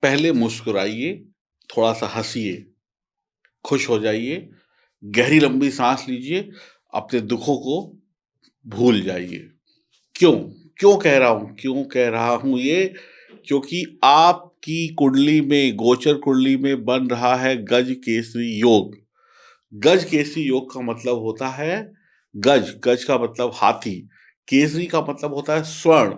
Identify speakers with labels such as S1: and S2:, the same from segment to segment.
S1: पहले मुस्कुराइए, थोड़ा-सा हँसिए, खुश हो जाइए, गहरी लंबी साँस लीजिए, अपने दुखों को भूल जाइए। क्यों? क्यों कह रहा हूँ? क्यों कह रहा हूँ ये? क्योंकि आपकी कुंडली में, गोचर कुंडली में बन रहा है गज केसरी योग। गज केसरी योग का मतलब होता है गज, गज का मतलब हाथी, केसरी का मतलब होता है स्वर्ण।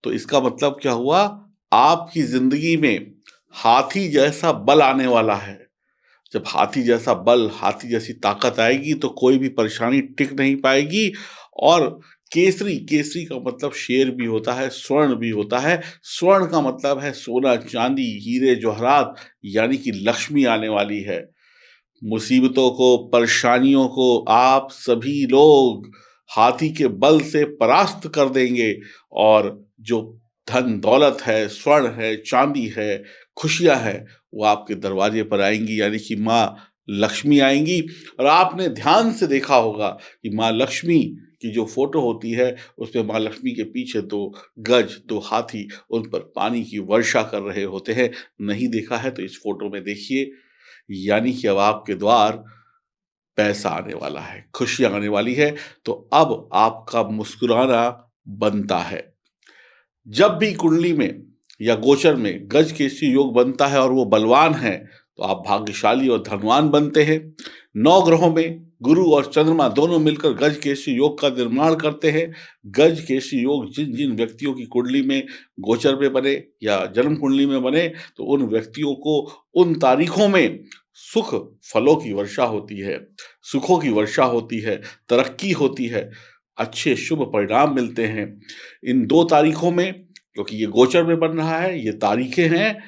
S1: तो इसका मतलब क्या हुआ? आपकी ज़िंदगी में हाथी जैसा बल आने वाला है। जब हाथी जैसा बल, हाथी जैसी ताकत आएगी तो कोई भी परेशानी टिक नहीं पाएगी। और केसरी, केसरी का मतलब शेर भी होता है, स्वर्ण भी होता है। स्वर्ण का मतलब है सोना, चांदी, हीरे जवाहरात, यानी कि लक्ष्मी आने वाली है। मुसीबतों को, परेशानियों को आप सभी लोग हाथी के बल से परास्त कर देंगे और जो धन दौलत है, स्वर्ण है, चांदी है, खुशियां हैं, वो आपके दरवाजे पर आएंगी, यानी कि माँ लक्ष्मी आएंगी। और आपने ध्यान से देखा होगा कि माँ लक्ष्मी की जो फोटो होती है उसमें माँ लक्ष्मी के पीछे दो गज, दो हाथी उन पर पानी की वर्षा कर रहे होते हैं। नहीं देखा है तो इस फोटो में देखिए, यानी कि अब आपके द्वार पैसा आने वाला है, खुशियाँ आने वाली है। तो अब आपका मुस्कुराना बनता है। जब भी कुंडली में या गोचर में गज केसरी योग बनता है और वो बलवान है, तो आप भाग्यशाली और धनवान बनते हैं। 9 ग्रहों में गुरु और चंद्रमा दोनों मिलकर गज केसरी योग का निर्माण करते हैं। गज केसरी योग जिन जिन व्यक्तियों की कुंडली में, गोचर में बने या जन्म कुंडली में बने, तो उन व्यक्तियों को उन तारीखों में सुख फलों की वर्षा होती है, सुखों की वर्षा होती है, तरक्की होती है, अच्छे शुभ परिणाम मिलते हैं। इन 2 तारीखों में, क्योंकि ये गोचर में बन रहा है, ये तारीखें हैं,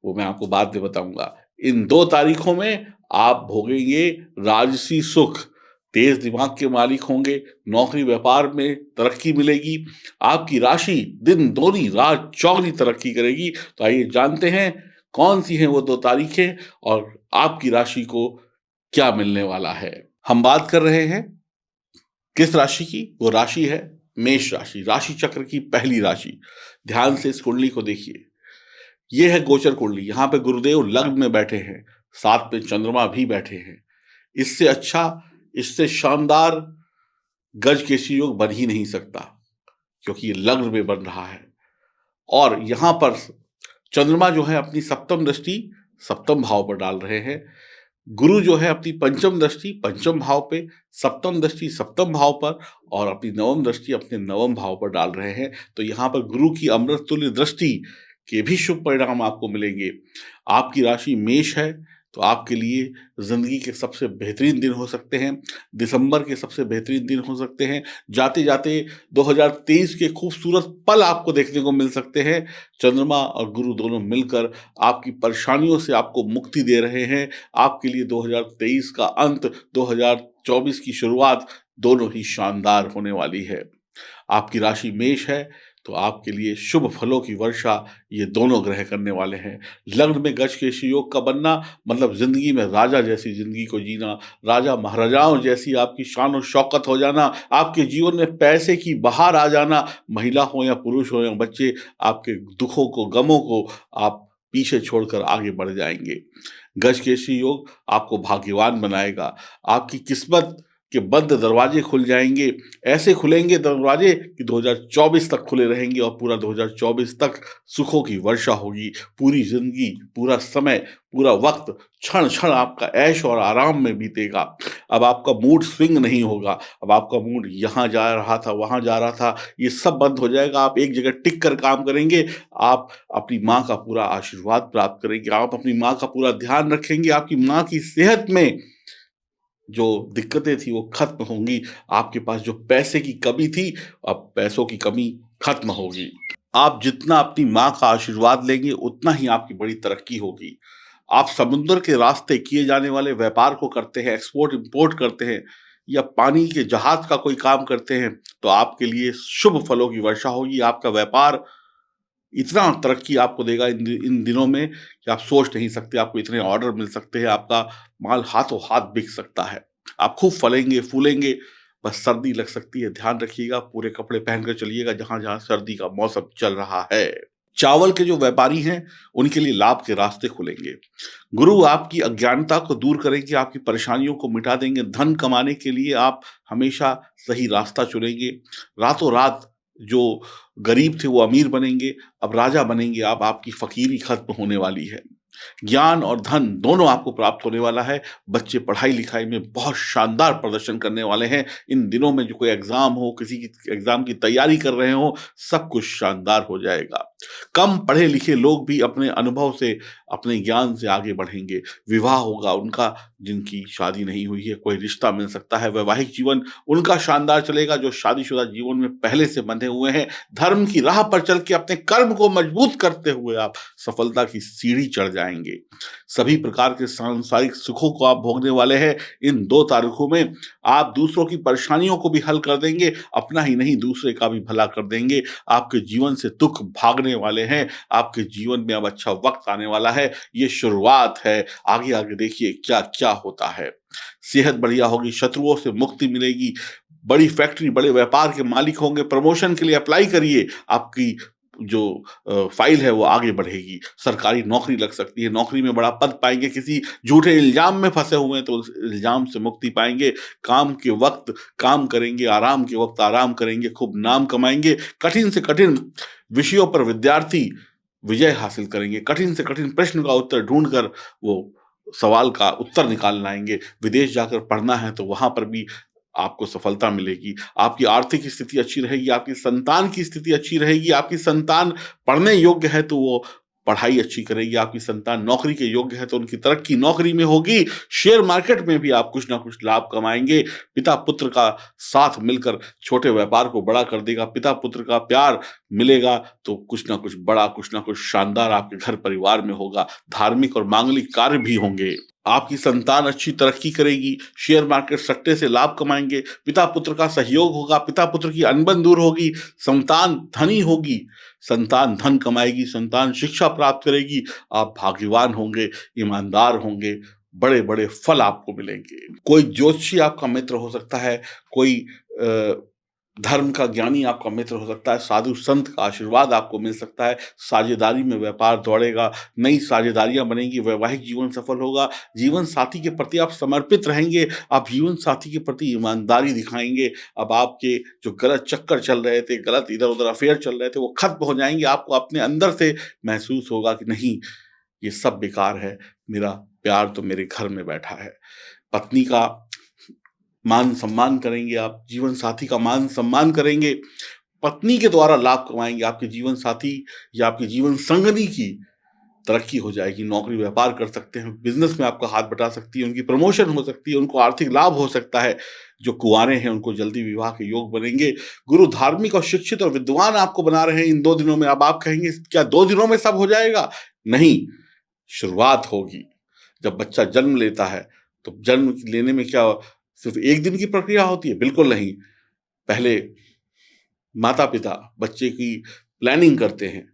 S1: वो मैं आपको बाद में बताऊँगा। इन 2 तारीखों में आप भोगेंगे राजसी सुख, तेज दिमाग के मालिक होंगे, नौकरी व्यापार में तरक्की मिलेगी, आपकी राशि दिन दोगुनी रात चौगुनी तरक्की करेगी। तो आइए जानते हैं कौन सी हैं वो 2 तारीखें और आपकी राशि को क्या मिलने वाला है। हम बात कर रहे हैं किस राशि की? वो राशि है मेष राशि, राशि चक्र की पहली राशि। ध्यान से इस कुंडली को देखिए। ये है गोचर कुंडली, यहाँ पे गुरुदेव लग्न में बैठे हैं, साथ में चंद्रमा भी बैठे हैं। इससे अच्छा, इससे शानदार गजकेसरी योग बन ही नहीं सकता, क्योंकि ये लग्न में बन रहा है। और यहाँ पर चंद्रमा जो है अपनी सप्तम दृष्टि सप्तम भाव पर डाल रहे हैं। गुरु जो है अपनी पंचम दृष्टि पंचम भाव पे, सप्तम दृष्टि सप्तम भाव पर और अपनी नवम दृष्टि अपने नवम भाव पर डाल रहे हैं। तो यहाँ पर गुरु की अमृत तुल्य दृष्टि के भी शुभ परिणाम आपको मिलेंगे। आपकी राशि मेष है, तो आपके लिए ज़िंदगी के सबसे बेहतरीन दिन हो सकते हैं, दिसंबर के सबसे बेहतरीन दिन हो सकते हैं। जाते-जाते 2023 के खूबसूरत पल आपको देखने को मिल सकते हैं। चंद्रमा और गुरु दोनों मिलकर आपकी परेशानियों से आपको मुक्ति दे रहे हैं। आपके लिए 2023 का अंत, 2024 की शुरुआत दोनों ही शानदार होने वाली है। आपकी राशि मेष है, तो आपके लिए शुभ फलों की वर्षा ये दोनों ग्रह करने वाले हैं। लग्न में गजकेसरी योग का बनना मतलब ज़िंदगी में राजा जैसी ज़िंदगी को जीना, राजा महाराजाओं जैसी आपकी शान और शौकत हो जाना, आपके जीवन में पैसे की बहार आ जाना, महिला हो या पुरुष हो या बच्चे, आपके दुखों को, गमों को आप पीछे छोड़कर आगे बढ़ जाएँगे। गजकेसरी योग आपको भाग्यवान बनाएगा, आपकी किस्मत के बंद दरवाजे खुल जाएँगे, ऐसे खुलेंगे दरवाजे कि 2024 तक खुले रहेंगे और पूरा 2024 तक सुखों की वर्षा होगी। पूरी ज़िंदगी, पूरा समय, पूरा वक़्त, क्षण-क्षण आपका ऐश और आराम में बीतेगा। अब आपका मूड स्विंग नहीं होगा, अब आपका मूड यहाँ जा रहा था, वहाँ जा रहा था, ये सब बंद हो जाएगा। आप एक जगह टिक कर काम करेंगे, आप अपनी माँ का पूरा आशीर्वाद प्राप्त करेंगे, आप अपनी माँ का पूरा ध्यान रखेंगे, आपकी माँ की सेहत में जो दिक्कतें थी वो खत्म होंगी। आपके पास जो पैसे की कमी थी, अब पैसों की कमी खत्म होगी। आप जितना अपनी माँ का आशीर्वाद लेंगे उतना ही आपकी बड़ी तरक्की होगी। आप समुद्र के रास्ते किए जाने वाले व्यापार को करते हैं, एक्सपोर्ट इम्पोर्ट करते हैं या पानी के जहाज का कोई काम करते हैं, तो आपके लिए शुभ फलों की वर्षा होगी। आपका व्यापार इतना तरक्की आपको देगा इन दिनों में कि आप सोच नहीं सकते। आपको इतने ऑर्डर मिल सकते हैं, आपका माल हाथों हाथ बिक सकता है। आप खूब फलेंगे, फूलेंगे, बस सर्दी लग सकती है, ध्यान रखिएगा, पूरे कपड़े पहन कर चलिएगा जहाँ-जहाँ सर्दी का मौसम चल रहा है। चावल के जो व्यापारी हैं, उनके लिए लाभ के रास्ते खुलेंगे। गुरु आपकी अज्ञानता को दूर करेंगे, आपकी परेशानियों को मिटा देंगे। धन कमाने के लिए आप हमेशा सही रास्ता चुनेंगे। रातों रात जो गरीब थे वो अमीर बनेंगे, अब राजा बनेंगे आप, आपकी फ़कीरी खत्म होने वाली है। ज्ञान और धन दोनों आपको प्राप्त होने वाला है। बच्चे पढ़ाई-लिखाई में बहुत शानदार प्रदर्शन करने वाले हैं। इन दिनों में जो कोई एग्ज़ाम हो, किसी की एग्ज़ाम की तैयारी कर रहे हों, सब कुछ शानदार हो जाएगा। कम पढ़े-लिखे लोग भी अपने अनुभव से, अपने ज्ञान से आगे बढ़ेंगे। विवाह होगा उनका, जिनकी शादी नहीं हुई है, कोई रिश्ता मिल सकता है। वैवाहिक जीवन उनका शानदार चलेगा, जो शादीशुदा जीवन में पहले से बंधे हुए हैं। धर्म की राह पर चल के अपने कर्म को मजबूत करते हुए आप सफलता की सीढ़ी चढ़ जाएँगे। सभी प्रकार के सांसारिक सुखों को आप भोगने वाले हैं। इन 2 तारीखों में आप दूसरों की परेशानियों को भी हल कर देंगे, अपना ही नहीं दूसरे का भी भला कर देंगे। आपके जीवन से दुःख भागने वाले हैं, आपके जीवन में अब अच्छा वक़्त आने वाला है। ये शुरुआत है, आगे-आगे देखिए क्या-क्या होता है। सेहत बढ़िया होगी, शत्रुओं से मुक्ति मिलेगी, बड़ी फैक्ट्री, बड़े व्यापार के मालिक होंगे, प्रमोशन के लिए अप्लाई करिए, आपकी जो फ़ाइल है वो आगे बढ़ेगी। सरकारी नौकरी लग सकती है, नौकरी में बड़ा पद पाएँगे, किसी झूठे इल्ज़ाम में फँसे हुए हैं तो उस इल्ज़ाम से मुक्ति पाएँगे। काम के वक़्त काम करेंगे, आराम के वक़्त आराम करेंगे, खूब नाम कमाएँगे। कठिन से कठिन विषयों पर विद्यार्थी विजय हासिल करेंगे। कठिन से कठिन प्रश्न का उत्तर ढूँढ कर वो सवाल का उत्तर निकाल लाएँगे। विदेश जाकर पढ़ना है तो वहाँ पर भी आपको सफलता मिलेगी। आपकी आर्थिक स्थिति अच्छी रहेगी, आपकी संतान की स्थिति अच्छी रहेगी, आपकी संतान पढ़ने योग्य है तो वो पढ़ाई अच्छी करेगी, आपकी संतान नौकरी के योग्य है तो उनकी तरक्की नौकरी में होगी। शेयर मार्केट में भी आप कुछ ना कुछ लाभ कमाएँगे। पिता-पुत्र का साथ मिलकर छोटे व्यापार को बड़ा कर देगा। पिता-पुत्र का प्यार मिलेगा तो कुछ ना कुछ बड़ा, कुछ ना कुछ शानदार आपके घर परिवार में होगा। धार्मिक और मांगलिक कार्य भी होंगे। आपकी संतान अच्छी तरक्की करेगी, शेयर मार्केट सट्टे से लाभ कमाएँगे, पिता-पुत्र का सहयोग होगा, पिता-पुत्र की अनबन दूर होगी, संतान धनी होगी, संतान धन कमाएगी, संतान शिक्षा प्राप्त करेगी, आप भाग्यवान होंगे, ईमानदार होंगे, बड़े-बड़े फल आपको मिलेंगे। कोई ज्योतिषी आपका मित्र हो सकता है, कोई अ, धर्म का ज्ञानी आपका मित्र हो सकता है, साधु संत का आशीर्वाद आपको मिल सकता है, साझेदारी में व्यापार दौड़ेगा, नई साझेदारियाँ बनेंगी, वैवाहिक जीवन सफल होगा, जीवन साथी के प्रति आप समर्पित रहेंगे, आप जीवन साथी के प्रति ईमानदारी दिखाएँगे। अब आपके जो गलत चक्कर चल रहे थे, गलत इधर-उधर अफ़ेयर चल रहे थे, वो खत्म हो जाएँगे, आपको अपने अंदर से महसूस होगा कि नहीं, ये सब बेकार है, मेरा प्यार तो मेरे घर में बैठा है। पत्नी का मान-सम्मान करेंगे आप, जीवन साथी का मान-सम्मान करेंगे, पत्नी के द्वारा लाभ कमाएँगे, आपके जीवन साथी या आपके जीवन संगिनी की तरक्की हो जाएगी, नौकरी व्यापार कर सकते हैं, बिज़नेस में आपका हाथ बटा सकती है, उनकी प्रमोशन हो सकती है, उनको आर्थिक लाभ हो सकता है, जो कुँवारे हैं उनको जल्दी विवाह के योग बनेंगे। गुरु धार्मिक और शिक्षित और विद्वान आपको बना रहे हैं इन 2 दिनों में। अब आप कहेंगे क्या 2 दिनों में सब हो जाएगा? नहीं, शुरुआत होगी। जब बच्चा जन्म लेता है, तो जन्म लेने में क्या सिर्फ़ 1 दिन की प्रक्रिया होती है? बिल्कुल नहीं। पहले माता-पिता बच्चे की प्लानिंग करते हैं,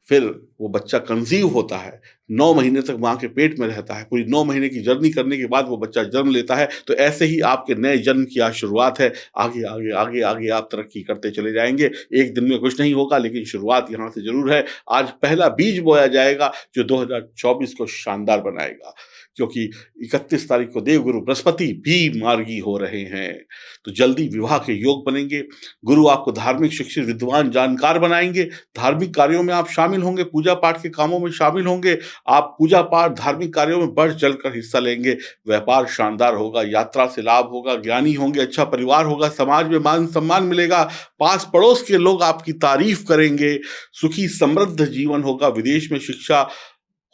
S1: फिर वो बच्चा कंसीव होता है, 9 महीने तक माँ के पेट में रहता है, पूरी 9 महीने की जर्नी करने के बाद वो बच्चा जन्म लेता है, तो ऐसे ही आपके नए जन्म की आज शुरुआत है। आगे, आगे, आगे, आगे आप तरक्की करते चले जाएँगे। 1 दिन में कुछ नहीं होगा लेकिन शुरुआत यहाँ से ज़रूर है। आज पहला बीज बोया जाएगा जो 2024 को शानदार बनाएगा, क्योंकि 31 तारीख को देवगुरु बृहस्पति भी मार्गी हो रहे हैं, तो जल्दी विवाह के योग बनेंगे। गुरु आपको धार्मिक, शिक्षित, विद्वान, जानकार बनाएँगे। धार्मिक कार्यों में आप शामिल होंगे, पूजा-पाठ के कामों में शामिल होंगे। आप पूजा-पाठ, धार्मिक कार्यों में बढ़-चढ़ कर हिस्सा लेंगे। व्यापार शानदार होगा, यात्रा से लाभ होगा, ज्ञानी होंगे, अच्छा परिवार होगा, समाज में मान-सम्मान मिलेगा, पास-पड़ोस के लोग आपकी तारीफ़ करेंगे, सुखी समृद्ध जीवन होगा, विदेश में शिक्षा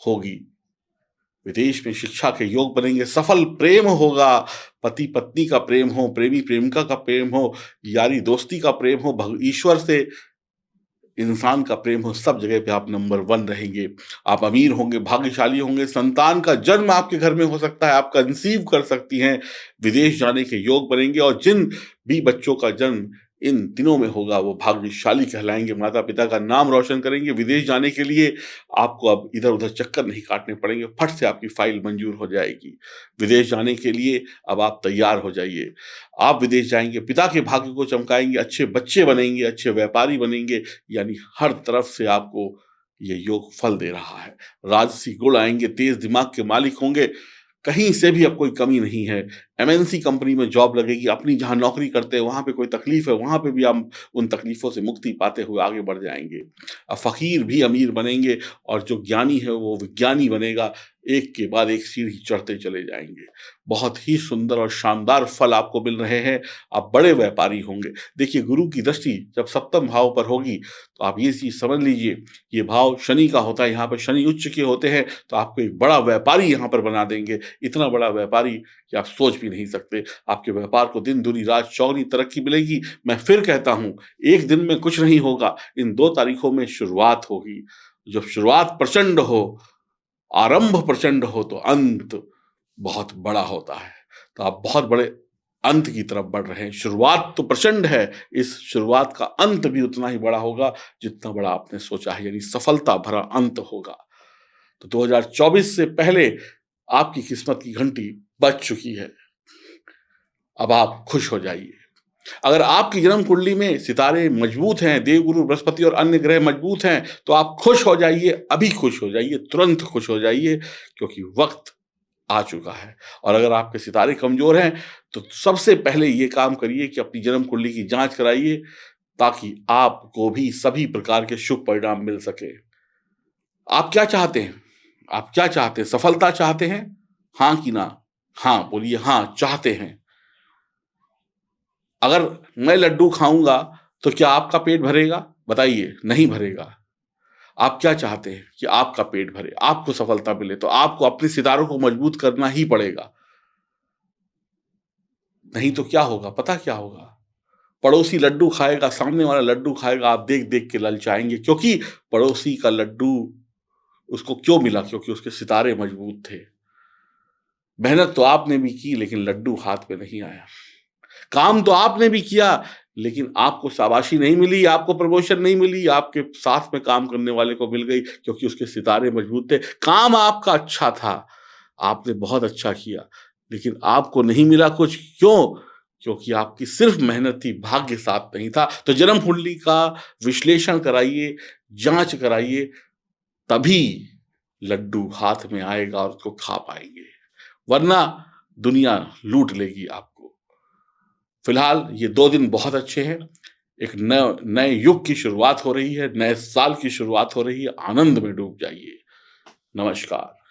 S1: होगी। विदेश में शिक्षा के योग बनेंगे, सफल प्रेम होगा, पति-पत्नी का प्रेम हो, प्रेमी-प्रेमिका का प्रेम हो, यारी-दोस्ती का प्रेम हो, ईश्वर से इंसान का प्रेम हो, सब जगह पे आप नंबर 1 रहेंगे। आप अमीर होंगे, भाग्यशाली होंगे, संतान का जन्म आपके घर में हो सकता है, आप कंसीव कर सकती हैं, विदेश जाने के योग बनेंगे और जिन भी बच्चों का जन्म इन दिनों में होगा, वो भाग्यशाली कहलाएँगे, माता-पिता का नाम रोशन करेंगे। विदेश जाने के लिए आपको अब इधर-उधर चक्कर नहीं काटने पड़ेंगे, फट से आपकी फ़ाइल मंज़ूर हो जाएगी। विदेश जाने के लिए अब आप तैयार हो जाइए। आप विदेश जाएँगे, पिता के भाग्य को चमकाएँगे, अच्छे बच्चे बनेंगे, अच्छे व्यापारी बनेंगे, यानी हर तरफ से आपको ये योग फल दे रहा है। राजसी गुण आएंगे, तेज दिमाग के मालिक होंगे, कहीं से भी अब कोई कमी नहीं है। एमएनसी कंपनी में जॉब लगेगी, अपनी जहां नौकरी करते हैं वहां पे कोई तकलीफ है, वहां पे भी हम उन तकलीफों से मुक्ति पाते हुए आगे बढ़ जाएंगे। अब फकीर भी अमीर बनेंगे और जो ज्ञानी है वो विज्ञानी बनेगा। एक के बाद एक सीढ़ी चढ़ते चले जाएंगे। बहुत ही सुंदर और शानदार फल आपको मिल रहे हैं। आप बड़े व्यापारी होंगे। देखिए, गुरु की दृष्टि जब सप्तम भाव पर होगी तो आप ये चीज समझ लीजिए, ये भाव शनि का होता है, यहाँ पर शनि उच्च के होते हैं, तो आपको एक बड़ा व्यापारी यहाँ पर बना देंगे। इतना बड़ा व्यापारी कि आप सोच भी नहीं सकते। आपके व्यापार को दिन दुनी रात चौगुनी तरक्की मिलेगी। मैं फिर कहता हूं, एक दिन में कुछ नहीं होगा, इन 2 तारीखों में शुरुआत होगी। जब शुरुआत प्रचंड हो, आरंभ प्रचंड हो, तो अंत बहुत बड़ा होता है। तो आप बहुत बड़े अंत की तरफ बढ़ रहे हैं। शुरुआत तो प्रचंड है, इस शुरुआत का अंत भी उतना ही बड़ा होगा जितना बड़ा आपने सोचा है, यानी सफलता भरा अंत होगा। तो 2024 से पहले आपकी किस्मत की घंटी बज चुकी है। अब आप खुश हो जाइए। अगर आपकी जन्म कुंडली में सितारे मजबूत हैं, देवगुरु बृहस्पति और अन्य ग्रह मजबूत हैं, तो आप खुश हो जाइए, अभी खुश हो जाइए, तुरंत खुश हो जाइए, क्योंकि वक्त आ चुका है। और अगर आपके सितारे कमजोर हैं, तो सबसे पहले ये काम करिए कि अपनी जन्म कुंडली की जांच कराइए, ताकि आपको भी सभी प्रकार के शुभ परिणाम मिल सके। आप क्या चाहते हैं? आप क्या चाहते हैं? सफलता चाहते हैं? हाँ कि ना? हाँ बोलिए, हाँ चाहते हैं। अगर मैं लड्डू खाऊंगा तो क्या आपका पेट भरेगा? बताइए, नहीं भरेगा। आप क्या चाहते हैं? कि आपका पेट भरे, आपको सफलता मिले, तो आपको अपने सितारों को मजबूत करना ही पड़ेगा। नहीं तो क्या होगा? पता क्या होगा? पड़ोसी लड्डू खाएगा, सामने वाला लड्डू खाएगा, आप देख देख के ललचाएंगे, क्योंकि पड़ोसी का लड्डू उसको क्यों मिला? क्योंकि उसके सितारे मजबूत थे। मेहनत तो आपने भी की, लेकिन लड्डू हाथ में नहीं आया। काम तो आपने भी किया, लेकिन आपको शाबाशी नहीं मिली, आपको प्रमोशन नहीं मिली, आपके साथ में काम करने वाले को मिल गई, क्योंकि उसके सितारे मजबूत थे। काम आपका अच्छा था, आपने बहुत अच्छा किया, लेकिन आपको नहीं मिला कुछ। क्यों? क्योंकि आपकी सिर्फ मेहनत थी, भाग्य साथ नहीं था। तो जन्म कुंडली का विश्लेषण कराइए, जांच कराइए, तभी लड्डू हाथ में आएगा और उसको खा पाएंगे, वरना दुनिया लूट लेगी आपको। फिलहाल ये 2 दिन बहुत अच्छे हैं। एक नए युग की शुरुआत हो रही है, नए साल की शुरुआत हो रही है। आनंद में डूब जाइए। नमस्कार।